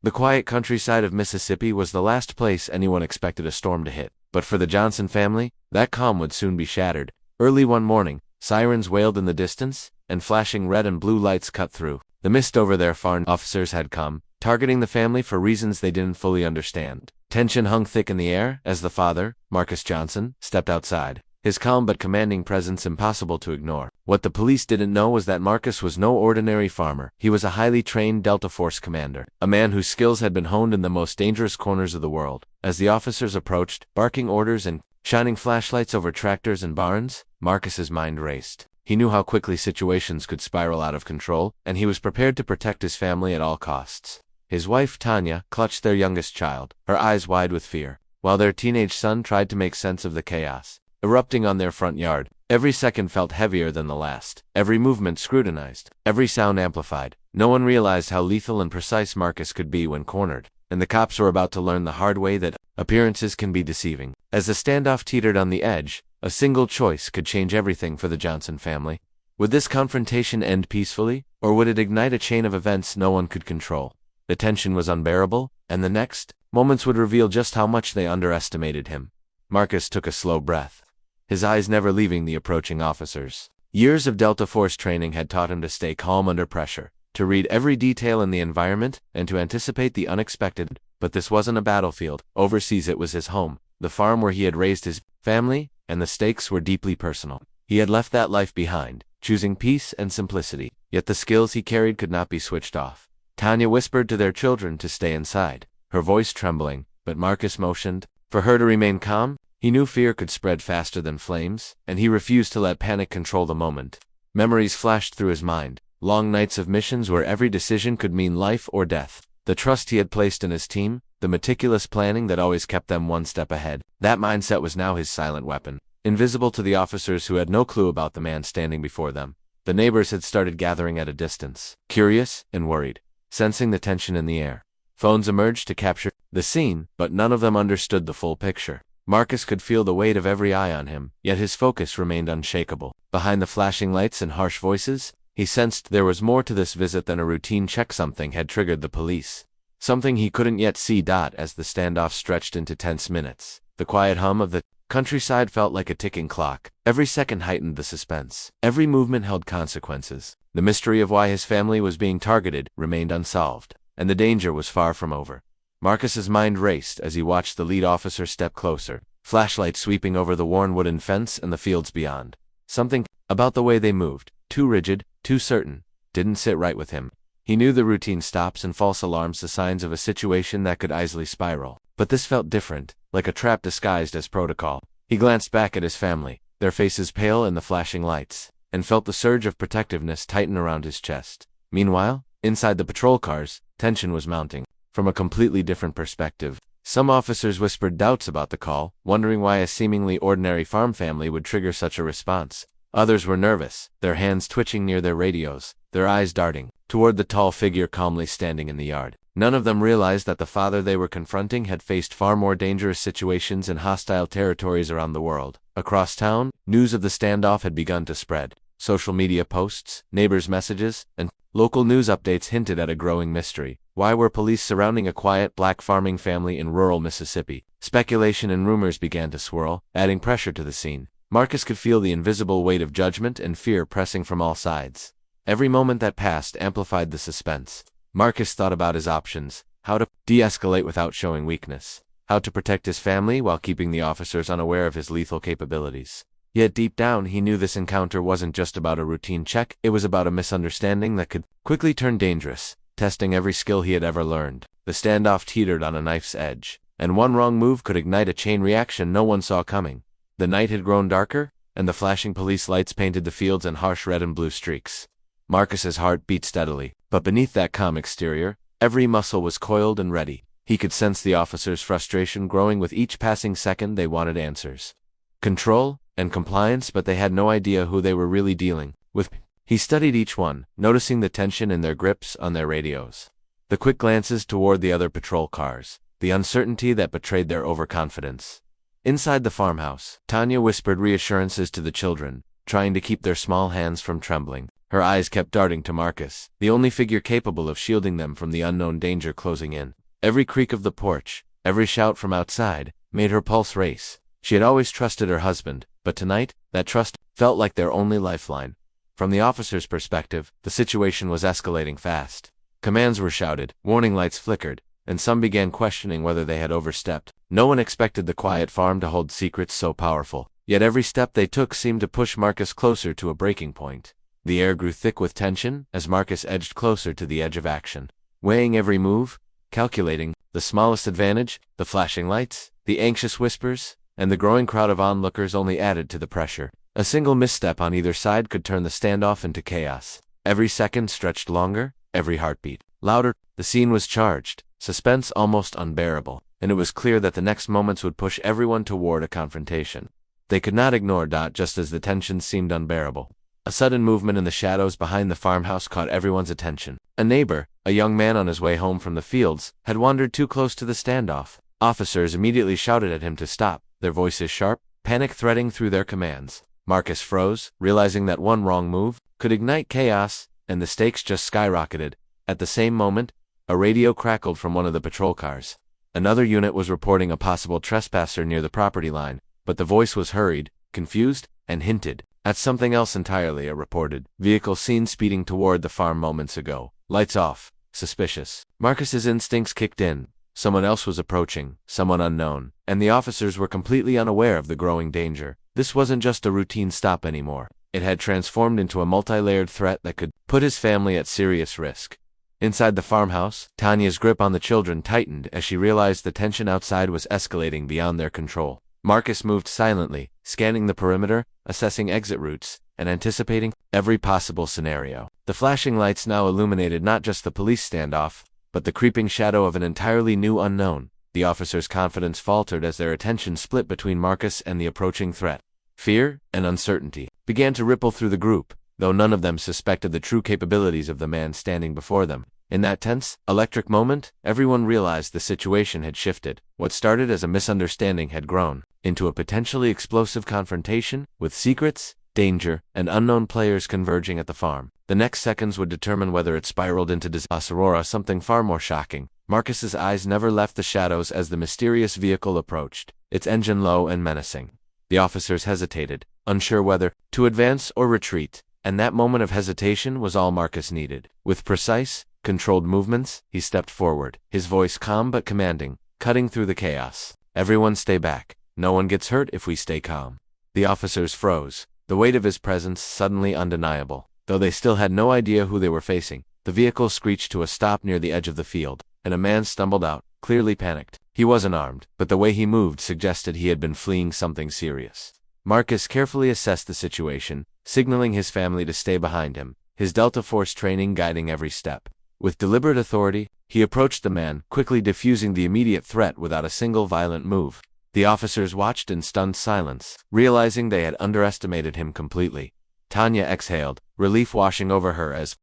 The quiet countryside of Mississippi was the last place anyone expected a storm to hit. But for the Johnson family, that calm would soon be shattered. Early one morning, sirens wailed in the distance, and flashing red and blue lights cut through the mist over their farm. Officers had come, targeting the family for reasons they didn't fully understand. Tension hung thick in the air as the father, Marcus Johnson, stepped outside, his calm but commanding presence impossible to ignore. What the police didn't know was that Marcus was no ordinary farmer. He was a highly trained Delta Force commander, a man whose skills had been honed in the most dangerous corners of the world. As the officers approached, barking orders and shining flashlights over tractors and barns, Marcus's mind raced. He knew how quickly situations could spiral out of control, and he was prepared to protect his family at all costs. His wife, Tanya, clutched their youngest child, her eyes wide with fear, while their teenage son tried to make sense of the chaos erupting on their front yard. Every second felt heavier than the last, every movement scrutinized, every sound amplified. No one realized how lethal and precise Marcus could be when cornered, and the cops were about to learn the hard way that appearances can be deceiving. As the standoff teetered on the edge, a single choice could change everything for the Johnson family. Would this confrontation end peacefully, or would it ignite a chain of events no one could control? The tension was unbearable, and the next moments would reveal just how much they underestimated him. Marcus took a slow breath, his eyes never leaving the approaching officers. Years of Delta Force training had taught him to stay calm under pressure, to read every detail in the environment, and to anticipate the unexpected. But this wasn't a battlefield. Overseas it was his home, the farm where he had raised his family, and the stakes were deeply personal. He had left that life behind, choosing peace and simplicity, yet the skills he carried could not be switched off. Tanya whispered to their children to stay inside, her voice trembling, but Marcus motioned for her to remain calm. He knew fear could spread faster than flames, and he refused to let panic control the moment. Memories flashed through his mind, long nights of missions where every decision could mean life or death, the trust he had placed in his team, the meticulous planning that always kept them one step ahead. That mindset was now his silent weapon, invisible to the officers who had no clue about the man standing before them. The neighbors had started gathering at a distance, curious and worried, sensing the tension in the air. Phones emerged to capture the scene, but none of them understood the full picture. Marcus could feel the weight of every eye on him, yet his focus remained unshakable. Behind the flashing lights and harsh voices, he sensed there was more to this visit than a routine check. Something had triggered the police, something he couldn't yet see. As the standoff stretched into tense minutes, the quiet hum of the countryside felt like a ticking clock. Every second heightened the suspense, every movement held consequences. The mystery of why his family was being targeted remained unsolved, and the danger was far from over. Marcus's mind raced as he watched the lead officer step closer, flashlight sweeping over the worn wooden fence and the fields beyond. Something about the way they moved, too rigid, too certain, didn't sit right with him. He knew the routine stops and false alarms, the signs of a situation that could easily spiral. But this felt different, like a trap disguised as protocol. He glanced back at his family, their faces pale in the flashing lights, and felt the surge of protectiveness tighten around his chest. Meanwhile, inside the patrol cars, tension was mounting. From a completely different perspective, some officers whispered doubts about the call, wondering why a seemingly ordinary farm family would trigger such a response. Others were nervous, their hands twitching near their radios, their eyes darting toward the tall figure calmly standing in the yard. None of them realized that the father they were confronting had faced far more dangerous situations in hostile territories around the world. Across town, news of the standoff had begun to spread. Social media posts, neighbors' messages, and local news updates hinted at a growing mystery. Why were police surrounding a quiet black farming family in rural Mississippi? Speculation and rumors began to swirl, adding pressure to the scene. Marcus could feel the invisible weight of judgment and fear pressing from all sides. Every moment that passed amplified the suspense. Marcus thought about his options, how to de-escalate without showing weakness, how to protect his family while keeping the officers unaware of his lethal capabilities. Yet deep down he knew this encounter wasn't just about a routine check, it was about a misunderstanding that could quickly turn dangerous, testing every skill he had ever learned. The standoff teetered on a knife's edge, and one wrong move could ignite a chain reaction no one saw coming. The night had grown darker, and the flashing police lights painted the fields in harsh red and blue streaks. Marcus's heart beat steadily, but beneath that calm exterior, every muscle was coiled and ready. He could sense the officers' frustration growing with each passing second. They wanted answers, control, and compliance, but they had no idea who they were really dealing with. He studied each one, noticing the tension in their grips on their radios, the quick glances toward the other patrol cars, the uncertainty that betrayed their overconfidence. Inside the farmhouse, Tanya whispered reassurances to the children, trying to keep their small hands from trembling. Her eyes kept darting to Marcus, the only figure capable of shielding them from the unknown danger closing in. Every creak of the porch, every shout from outside, made her pulse race. She had always trusted her husband, but tonight, that trust felt like their only lifeline. From the officer's perspective, the situation was escalating fast. Commands were shouted, warning lights flickered, and some began questioning whether they had overstepped. No one expected the quiet farm to hold secrets so powerful, yet every step they took seemed to push Marcus closer to a breaking point. The air grew thick with tension as Marcus edged closer to the edge of action. Weighing every move, calculating the smallest advantage, the flashing lights, the anxious whispers, and the growing crowd of onlookers only added to the pressure. A single misstep on either side could turn the standoff into chaos. Every second stretched longer, every heartbeat louder. The scene was charged, suspense almost unbearable, and it was clear that the next moments would push everyone toward a confrontation. They could not ignore Dot just as the tension seemed unbearable. A sudden movement in the shadows behind the farmhouse caught everyone's attention. A neighbor, a young man on his way home from the fields, had wandered too close to the standoff. Officers immediately shouted at him to stop, their voices sharp, panic threading through their commands. Marcus froze, realizing that one wrong move could ignite chaos, and the stakes just skyrocketed. At the same moment, a radio crackled from one of the patrol cars. Another unit was reporting a possible trespasser near the property line, but the voice was hurried, confused, and hinted at something else entirely. It reported, "Vehicle seen speeding toward the farm moments ago. Lights off. Suspicious." Marcus's instincts kicked in. Someone else was approaching, someone unknown, and the officers were completely unaware of the growing danger. This wasn't just a routine stop anymore. It had transformed into a multi-layered threat that could put his family at serious risk. Inside the farmhouse, Tanya's grip on the children tightened as she realized the tension outside was escalating beyond their control. Marcus moved silently, scanning the perimeter, assessing exit routes, and anticipating every possible scenario. The flashing lights now illuminated not just the police standoff, but the creeping shadow of an entirely new unknown. The officers' confidence faltered as their attention split between Marcus and the approaching threat. Fear and uncertainty began to ripple through the group, though none of them suspected the true capabilities of the man standing before them. In that tense, electric moment, everyone realized the situation had shifted. What started as a misunderstanding had grown into a potentially explosive confrontation, with secrets, danger, and unknown players converging at the farm. The next seconds would determine whether it spiraled into disaster or something far more shocking. Marcus's eyes never left the shadows as the mysterious vehicle approached, its engine low and menacing. The officers hesitated, unsure whether to advance or retreat, and that moment of hesitation was all Marcus needed. With precise, controlled movements, he stepped forward, his voice calm but commanding, cutting through the chaos. "Everyone stay back. No one gets hurt if we stay calm." The officers froze, the weight of his presence suddenly undeniable. Though they still had no idea who they were facing, the vehicle screeched to a stop near the edge of the field, and a man stumbled out, clearly panicked. He wasn't armed, but the way he moved suggested he had been fleeing something serious. Marcus carefully assessed the situation, signaling his family to stay behind him, his Delta Force training guiding every step. With deliberate authority, he approached the man, quickly diffusing the immediate threat without a single violent move. The officers watched in stunned silence, realizing they had underestimated him completely. Tanya exhaled, relief washing over her as